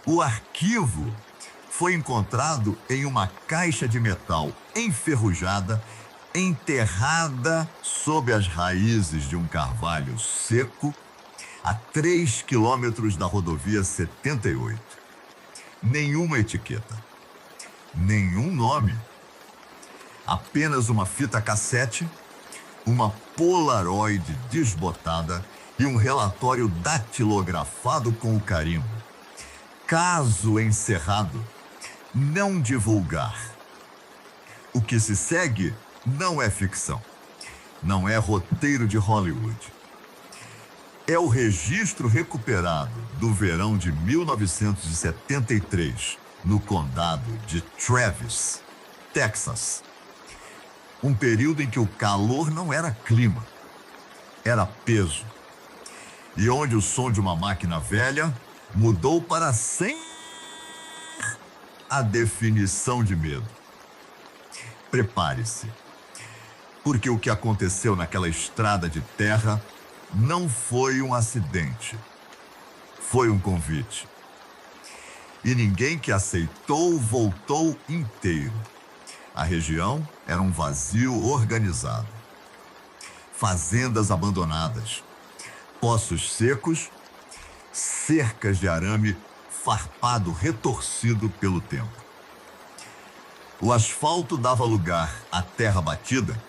O arquivo foi encontrado em uma caixa de metal enferrujada, enterrada sob as raízes de um carvalho seco, a 3 quilômetros da rodovia 78. Nenhuma etiqueta, nenhum nome. Apenas uma fita cassete, uma Polaroid desbotada e um relatório datilografado com o carimbo. Caso encerrado, não divulgar. O que se segue não é ficção, não é roteiro de Hollywood. É o registro recuperado do verão de 1973, no condado de Travis, Texas. Um período em que o calor não era clima, era peso. E onde o som de uma máquina velha mudou para sempre a definição de medo. Prepare-se, porque o que aconteceu naquela estrada de terra não foi um acidente, foi um convite. E ninguém que aceitou voltou inteiro. A região era um vazio organizado. Fazendas abandonadas, poços secos, cercas de arame farpado, retorcido pelo tempo. O asfalto dava lugar à terra batida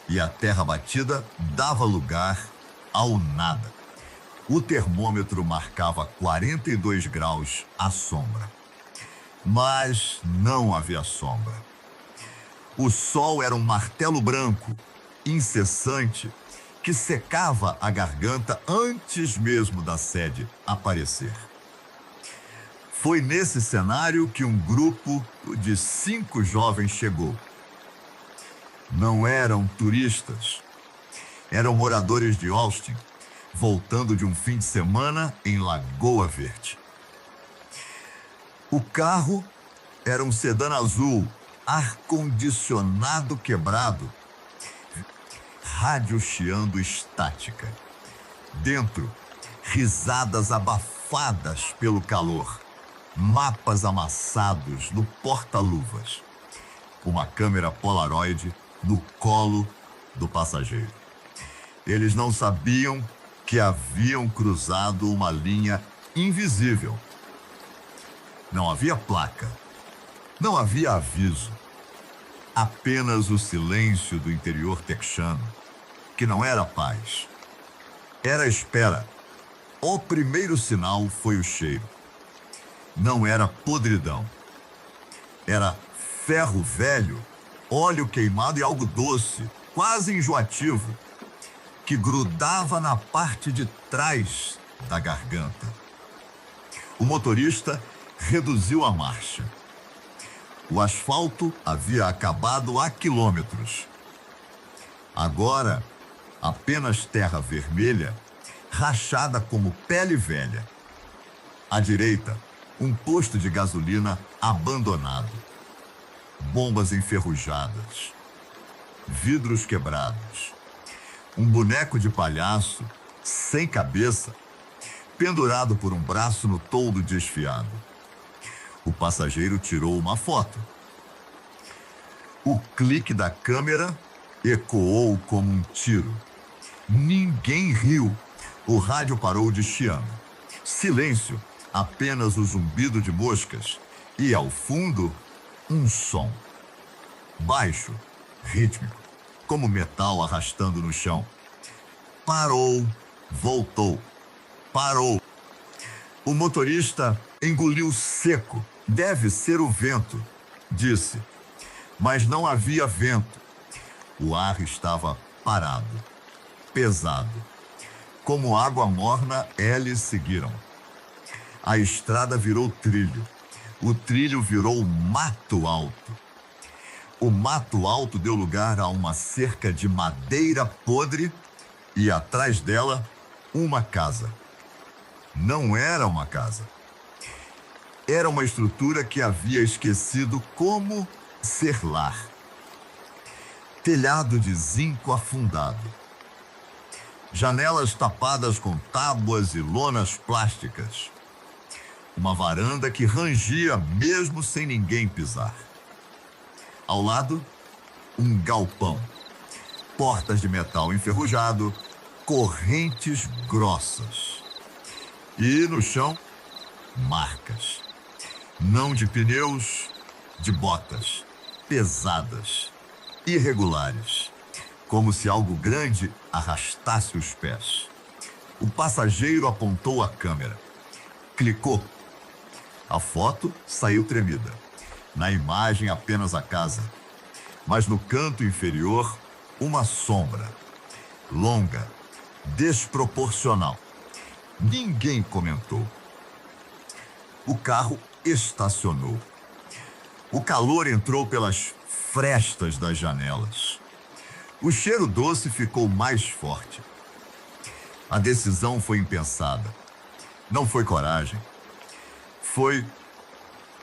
e a terra batida dava lugar ao nada. O termômetro marcava 42 graus à sombra. Mas não havia sombra. O sol era um martelo branco, incessante, que secava a garganta antes mesmo da sede aparecer. Foi nesse cenário que um grupo de 5 jovens chegou. Não eram turistas, eram moradores de Austin, voltando de um fim de semana em Lagoa Verde. O carro era um sedã azul, ar-condicionado quebrado, rádio chiando estática. Dentro, risadas abafadas pelo calor, mapas amassados no porta-luvas, uma câmera Polaroid no colo do passageiro. Eles não sabiam que haviam cruzado uma linha invisível. Não havia placa, não havia aviso, apenas o silêncio do interior texano, que não era paz, era espera. O primeiro sinal foi o cheiro. Não era podridão, era ferro velho, óleo queimado e algo doce, quase enjoativo, que grudava na parte de trás da garganta. O motorista reduziu a marcha. O asfalto havia acabado há quilômetros. Agora, apenas terra vermelha, rachada como pele velha. À direita, um posto de gasolina abandonado. Bombas enferrujadas. Vidros quebrados. Um boneco de palhaço, sem cabeça, pendurado por um braço no toldo desfiado. O passageiro tirou uma foto. O clique da câmera ecoou como um tiro. Ninguém riu. O rádio parou de chiando. Silêncio, apenas o zumbido de moscas. E, ao fundo, um som. Baixo, rítmico, como metal arrastando no chão. Parou, voltou. Parou. O motorista engoliu seco. Deve ser o vento, disse. Mas não havia vento. O ar estava parado, pesado. Como água morna, eles seguiram. A estrada virou trilho. O trilho virou mato alto. O mato alto deu lugar a uma cerca de madeira podre e, atrás dela, uma casa. Não era uma casa. Era uma estrutura que havia esquecido como ser lar. Telhado de zinco afundado. Janelas tapadas com tábuas e lonas plásticas. Uma varanda que rangia mesmo sem ninguém pisar. Ao lado, um galpão. Portas de metal enferrujado, correntes grossas. E no chão, marcas. Não de pneus, de botas. Pesadas, irregulares. Como se algo grande arrastasse os pés. O passageiro apontou a câmera. Clicou. A foto saiu tremida. Na imagem, apenas a casa. Mas no canto inferior, uma sombra. Longa, desproporcional. Ninguém comentou. O carro estacionou. O calor entrou pelas frestas das janelas. O cheiro doce ficou mais forte. A decisão foi impensada. Não foi coragem. Foi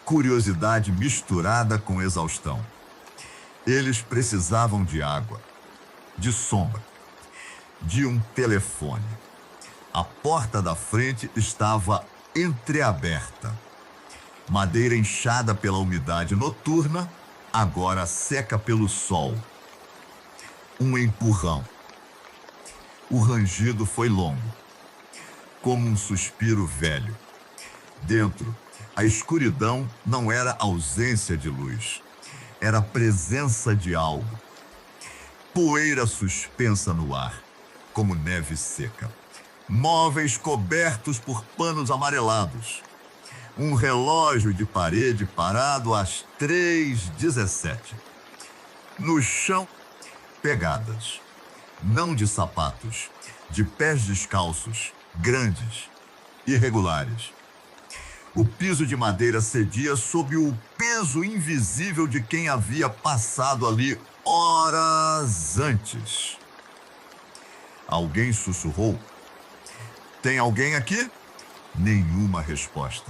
curiosidade misturada com exaustão. Eles precisavam de água, de sombra, de um telefone. A porta da frente estava entreaberta. Madeira inchada pela umidade noturna, agora seca pelo sol. Um empurrão. O rangido foi longo, como um suspiro velho. Dentro, a escuridão não era ausência de luz, era presença de algo. Poeira suspensa no ar, como neve seca. Móveis cobertos por panos amarelados. Um relógio de parede parado às 3h17. No chão, pegadas. Não de sapatos, de pés descalços, grandes, irregulares. O piso de madeira cedia sob o peso invisível de quem havia passado ali horas antes. Alguém sussurrou. Tem alguém aqui? Nenhuma resposta.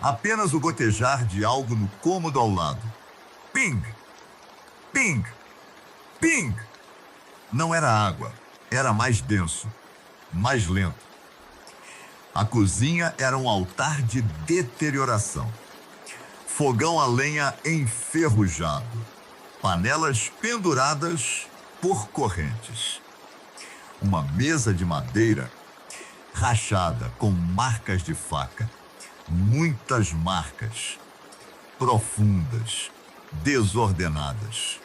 Apenas o gotejar de algo no cômodo ao lado. Ping! Ping! Ping! Não era água, era mais denso, mais lento. A cozinha era um altar de deterioração. Fogão a lenha enferrujado. Panelas penduradas por correntes. Uma mesa de madeira rachada com marcas de faca. Muitas marcas. Profundas, desordenadas.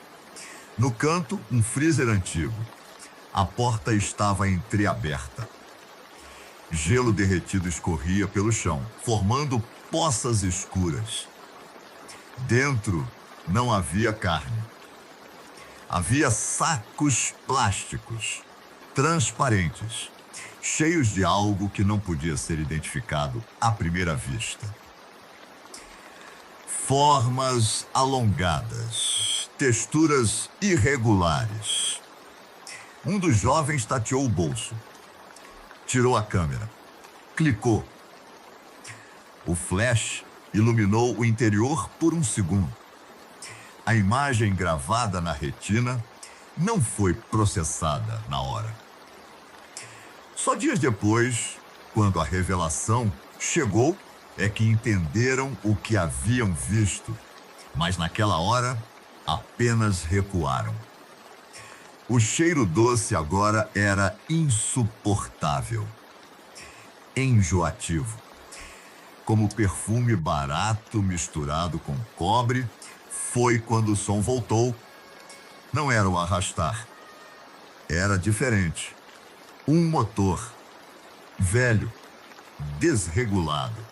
No canto, um freezer antigo. A porta estava entreaberta. Gelo derretido escorria pelo chão, formando poças escuras. Dentro não havia carne. Havia sacos plásticos, transparentes, cheios de algo que não podia ser identificado à primeira vista. Formas alongadas, texturas irregulares. Um dos jovens tateou o bolso. Tirou a câmera. Clicou. O flash iluminou o interior por um segundo. A imagem gravada na retina não foi processada na hora. Só dias depois, quando a revelação chegou, é que entenderam o que haviam visto. Mas naquela hora, apenas recuaram. O cheiro doce agora era insuportável. Enjoativo. Como perfume barato misturado com cobre, foi quando o som voltou. Não era o arrastar. Era diferente. Um motor. Velho. Desregulado.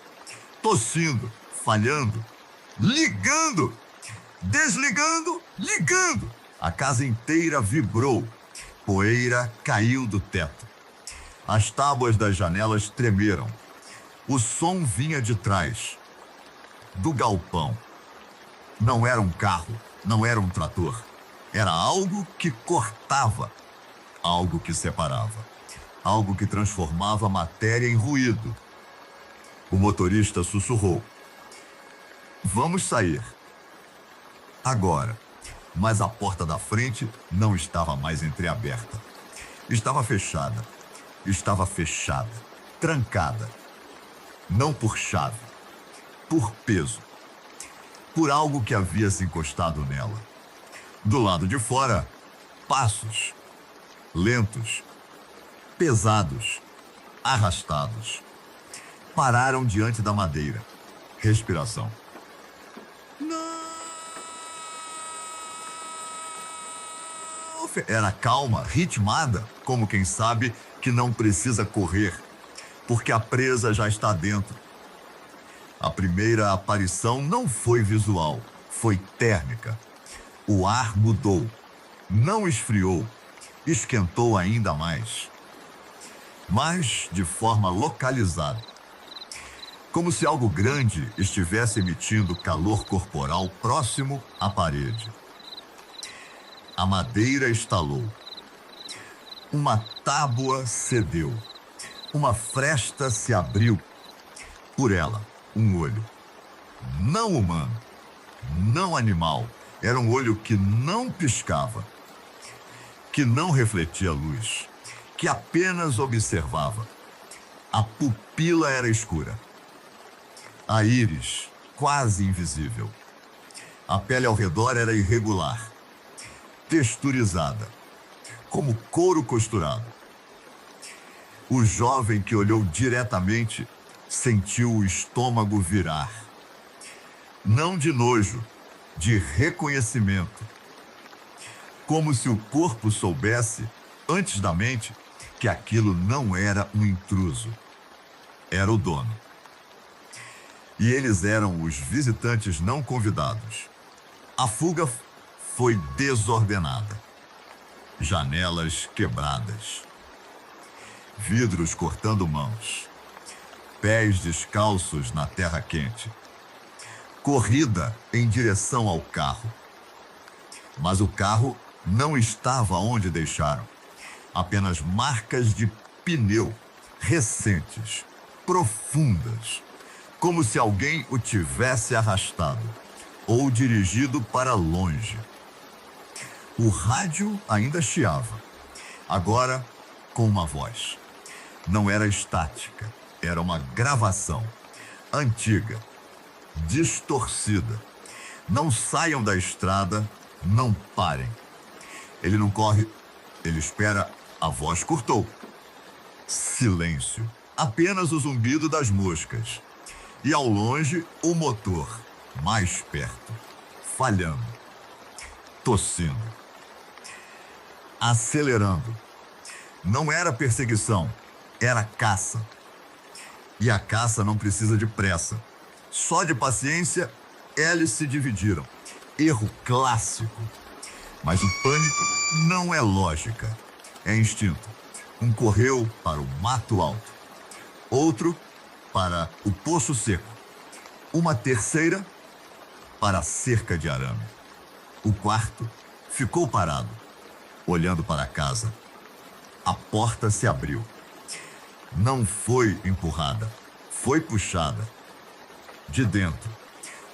Tossindo. Falhando. Ligando. Desligando. Ligando. A casa inteira vibrou. Poeira caiu do teto. As tábuas das janelas tremeram. O som vinha de trás. Do galpão. Não era um carro, não era um trator. Era algo que cortava. Algo que separava. Algo que transformava matéria em ruído. O motorista sussurrou. Vamos sair. Agora. Mas a porta da frente não estava mais entreaberta. Estava fechada. Estava fechada. Trancada. Não por chave, por peso, por algo que havia se encostado nela. Do lado de fora, passos, lentos, pesados, arrastados, pararam diante da madeira. Respiração. Era calma, ritmada, como quem sabe que não precisa correr, porque a presa já está dentro. A primeira aparição não foi visual, foi térmica. O ar mudou, não esfriou, esquentou ainda mais, mas de forma localizada, como se algo grande estivesse emitindo calor corporal próximo à parede. A madeira estalou. Uma tábua cedeu. Uma fresta se abriu. Por ela, um olho. Não humano, não animal. Era um olho que não piscava, que não refletia luz, que apenas observava. A pupila era escura. A íris, quase invisível. A pele ao redor era irregular, texturizada, como couro costurado. O jovem que olhou diretamente sentiu o estômago virar. Não de nojo, de reconhecimento. Como se o corpo soubesse, antes da mente, que aquilo não era um intruso. Era o dono. E eles eram os visitantes não convidados. A fuga foi desordenada. Janelas quebradas. Vidros cortando mãos. Pés descalços na terra quente. Corrida em direção ao carro. Mas o carro não estava onde deixaram. Apenas marcas de pneu recentes, profundas, como se alguém o tivesse arrastado ou dirigido para longe. O rádio ainda chiava, agora com uma voz. Não era estática, era uma gravação, antiga, distorcida. Não saiam da estrada, não parem. Ele não corre, ele espera. A voz cortou. Silêncio. Apenas o zumbido das moscas. E ao longe, o motor, mais perto, falhando, tossindo, acelerando. Não era perseguição, era caça. E a caça não precisa de pressa. Só de paciência, eles se dividiram. Erro clássico. Mas o pânico não é lógica, é instinto. Um correu para o mato alto, outro para o poço seco, uma terceira para a cerca de arame. O quarto ficou parado, olhando para a casa. A porta se abriu. Não foi empurrada, foi puxada. De dentro,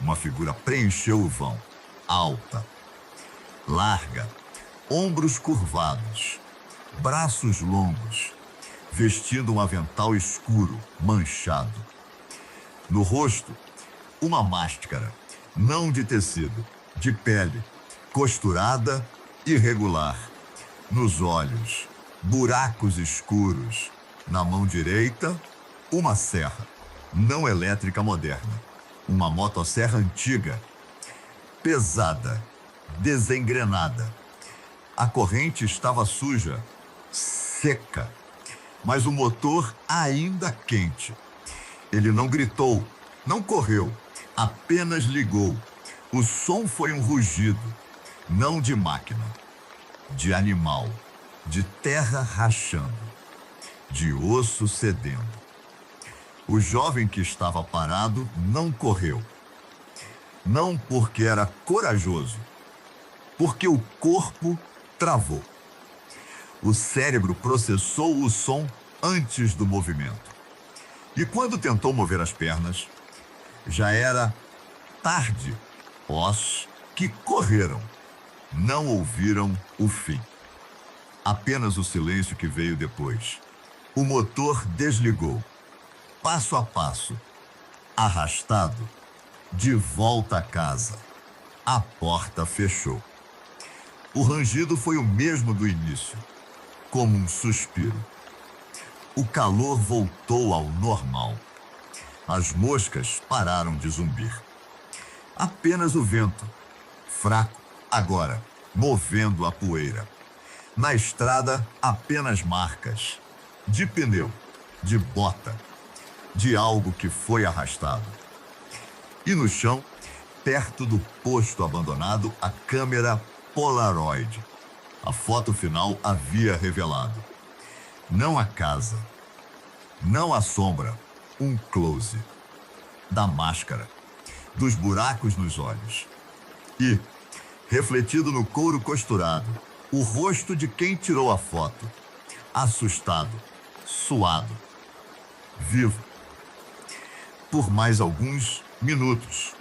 uma figura preencheu o vão, alta, larga, ombros curvados, braços longos, vestindo um avental escuro, manchado. No rosto, uma máscara, não de tecido, de pele, costurada, irregular. Nos olhos, buracos escuros. Na mão direita, uma serra, não elétrica moderna. Uma motosserra antiga, pesada, desengrenada. A corrente estava suja, seca, mas o motor ainda quente. Ele não gritou, não correu, apenas ligou. O som foi um rugido, não de máquina, de animal, de terra rachando, de osso cedendo. O jovem que estava parado não correu. Não porque era corajoso, porque o corpo travou. O cérebro processou o som antes do movimento. E quando tentou mover as pernas, já era tarde. Os que correram não ouviram o fim. Apenas o silêncio que veio depois. O motor desligou. Passo a passo, arrastado, De volta a casa, a porta fechou. O rangido foi o mesmo do início, como um suspiro. O calor voltou ao normal. As moscas pararam de zumbir. Apenas o vento, fraco agora, movendo a poeira. Na estrada, apenas marcas. De pneu, de bota, de algo que foi arrastado. E no chão, perto do posto abandonado, a câmera Polaroid. A foto final havia revelado. Não a casa, não a sombra, um close. Da máscara, dos buracos nos olhos. E, refletido no couro costurado, o rosto de quem tirou a foto. Assustado, suado, vivo. Por mais alguns minutos.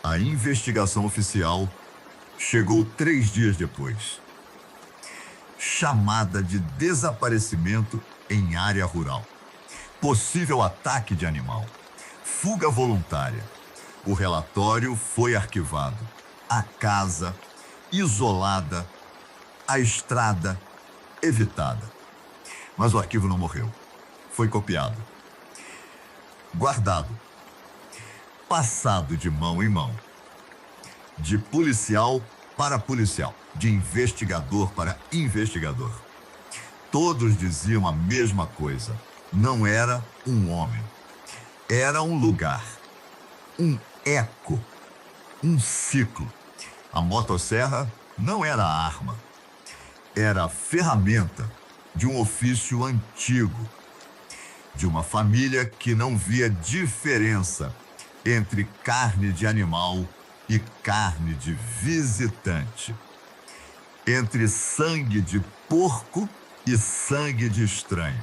A investigação oficial chegou 3 dias depois. Chamada de desaparecimento em área rural. Possível ataque de animal. Fuga voluntária. O relatório foi arquivado. A casa isolada. A estrada evitada. Mas o arquivo não morreu. Foi copiado. Guardado. Passado de mão em mão. De policial para policial. De investigador para investigador. Todos diziam a mesma coisa. Não era um homem. Era um lugar. Um eco. Um ciclo. A motosserra não era arma. Era a ferramenta de um ofício antigo. De uma família que não via diferença entre carne de animal e carne de visitante. Entre sangue de porco e sangue de estranho.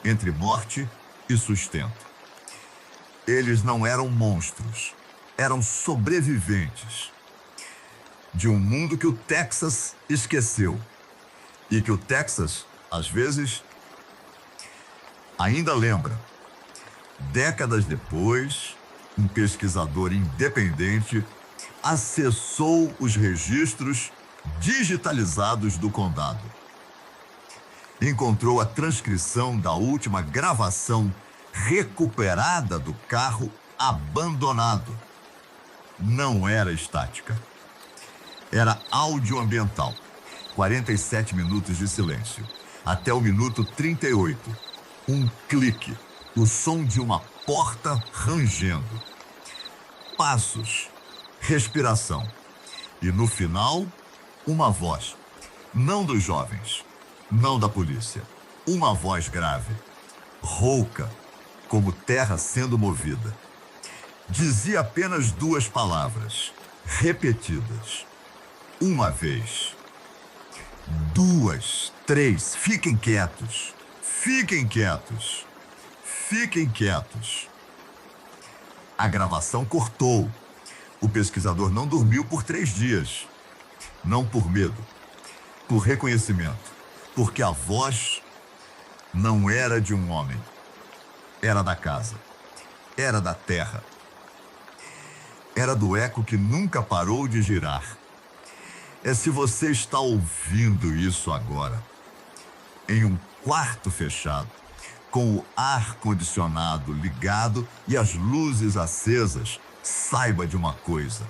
Entre morte e sustento. Eles não eram monstros, eram sobreviventes. De um mundo que o Texas esqueceu. E que o Texas, às vezes, ainda lembra. Décadas depois, um pesquisador independente acessou os registros digitalizados do condado. Encontrou a transcrição da última gravação recuperada do carro abandonado. Não era estática. Era audioambiental. 47 minutos de silêncio. Até o minuto 38. Um clique. O som de uma porta rangendo. Passos. Respiração. E no final, uma voz. Não dos jovens. Não da polícia. Uma voz grave. Rouca. Como terra sendo movida. Dizia apenas 2 palavras. Repetidas. Uma vez. 2, 3. Fiquem quietos. Fiquem quietos. Fiquem quietos. A gravação cortou. O pesquisador não dormiu por 3 dias. Não por medo. Por reconhecimento. Porque a voz não era de um homem. Era da casa. Era da terra. Era do eco que nunca parou de girar. É se você está ouvindo isso agora, em um quarto fechado, com o ar-condicionado ligado e as luzes acesas, saiba de uma coisa.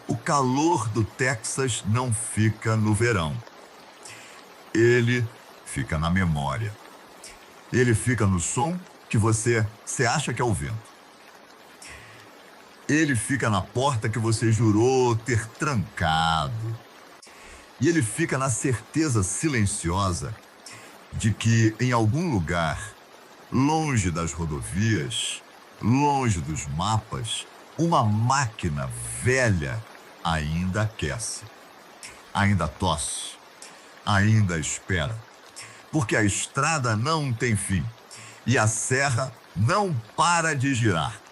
O calor do Texas não fica no verão. Ele fica na memória. Ele fica no som que você acha que é o vento. Ele fica na porta que você jurou ter trancado. E ele fica na certeza silenciosa de que em algum lugar, longe das rodovias, longe dos mapas, uma máquina velha ainda aquece, ainda tosse, ainda espera. Porque a estrada não tem fim e a serra não para de girar.